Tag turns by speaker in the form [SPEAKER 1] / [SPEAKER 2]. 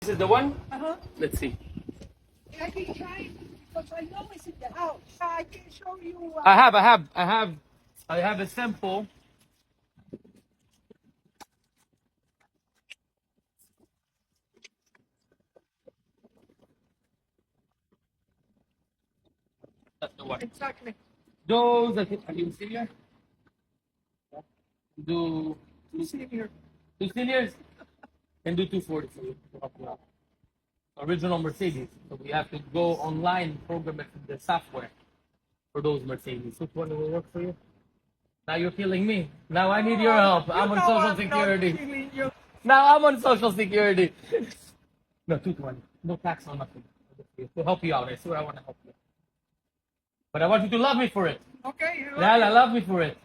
[SPEAKER 1] This is the one?
[SPEAKER 2] Uh-huh.
[SPEAKER 1] Let's see.
[SPEAKER 2] I can try because I know it's in the house. I can show you.
[SPEAKER 1] I have a sample. That's the one.
[SPEAKER 2] Exactly.
[SPEAKER 1] Those, are you senior? Do
[SPEAKER 2] You see here.
[SPEAKER 1] 2 seniors? Can do 240 for you. To help you out. Original Mercedes. So we have to go online, program it with the software for those Mercedes. Which one will work for you? Now you're killing me. Now I need your help. I'm on Social Security. Now I'm on Social Security. No, 220. No tax on nothing. To help you out. I swear I want to help you. But I want you to love me for it.
[SPEAKER 2] Okay.
[SPEAKER 1] Lala, love me for it.